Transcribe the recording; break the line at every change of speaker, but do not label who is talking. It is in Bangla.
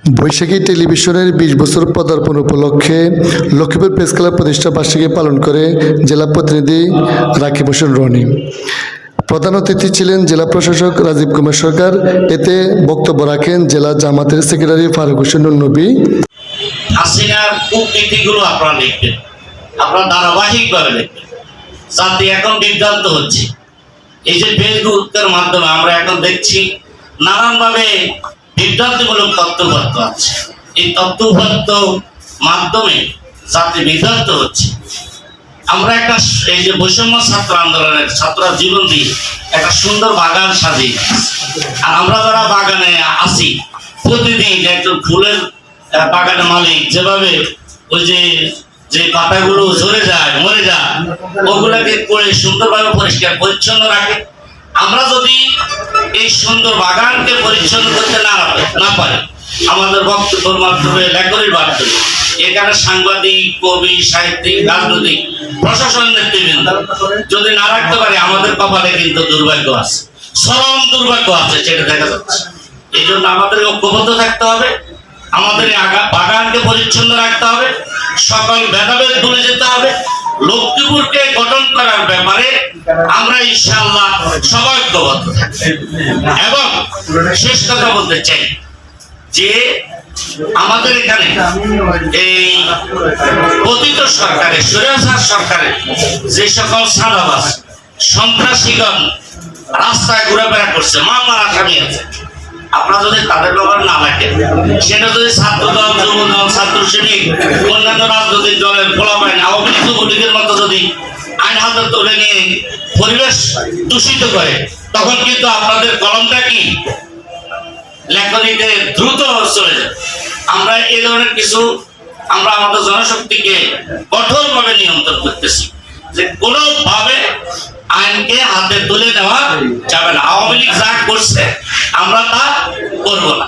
বৈশাখী টেলিভিশনের ২০ বছর পদার্পণ উপলক্ষে লক্ষ্মীপুর প্রেস ক্লাব প্রতিষ্ঠা বার্ষিকী পালন করে জেলা প্রতিনিধি রাকিব হোসেন রনি। প্রধান অতিথি ছিলেন জেলা প্রশাসক রাজীব কুমার সরকার। এতে বক্তব্য রাখেন জেলা জামাতের সেক্রেটারি ফারুক হোসেন নবী।
হাসিনার কূটনীতিগুলো আপনারা দেখবেন, আপনারা ধারাবাহিকভাবে দেখবেন। জাতি এখন বিভ্রান্ত হচ্ছে। এই যে ফেসবুকের মাধ্যমে আমরা এখন দেখছি নানানভাবে বিভ্রান্তিমূলক তথ্যপত্র আছে। এই তথ্যপত্র মাধ্যমে জাতি বিভ্রান্ত হচ্ছে। আমরা একটা এই যে বৈষম্য ছাত্র আন্দোলনের ছাত্র জীবন দিয়ে একটা সুন্দর বাগান সাজিয়ে, আর আমরা যারা বাগানে আছি প্রতিদিন একজন ফুলের বাগানের মালিক যেভাবে ওই যে পাতাগুলো ঝরে যায় মরে যায় ওগুলাকে করে সুন্দরভাবে পরিষ্কার পরিচ্ছন্ন রাখে, আমরা যদি এই সুন্দর বাগানকে পরিচ্ছন্ন করতে না পারি আমাদের বক্তব্যের মাধ্যমে লেখনের মাধ্যমে এখানে সাংবাদিক কবি সাহিত্যিক রাজনৈতিক প্রশাসন নেতৃবৃন্দ যদি না রাখতে পারে আমাদের কপালে কিন্তু দুর্ভাগ্য আছে, চরম দুর্ভাগ্য আছে, সেটা দেখা যাচ্ছে। এই জন্য আমাদের ঐক্যবদ্ধ থাকতে হবে, আমাদের বাগানকে পরিচ্ছন্ন রাখতে হবে, সকল ভেদাভেদ ভুলে যেতে হবে। লক্ষ্মীপুরকে গঠন করার ব্যাপারে আমরা ইনশাআল্লাহ সবাই ঐক্যবদ্ধ থাকবো। এবং শেষ কথা বলতে চাই যে আমাদের এখানে এই পতিত সরকারের স্বৈরাচার সরকারের যে সকল সাদাবাজ সন্ত্রাসীগণ রাস্তায় ঘোরাফেরা করছে, মামলার আসামি আছে, আপনারা যদি তাদের ব্যাপার না রাখেন, সেটা যদি ছাত্র দল যুব দল ছাত্র শ্রেণী অন্যান্য রাজনৈতিক দলের ফলাফল আওয়ামী লীগ যুবলীগের মতো যদি আইন হাতে তুলে নিয়ে পরিবেশ দূষিত করে, তখন কিন্তু আপনাদের কলমটা কি লেখনীতে দ্রুত চলে যায়। আমরা এই ধরনের কিছু আমরা আমাদের জনশক্তিকে কঠোরভাবে নিয়ন্ত্রণ করতেছি যে কোনোভাবে আইনকে হাতে তুলে নেওয়া যাবে না। আওয়ামী লীগ যা করছে আমরা তা করবো না।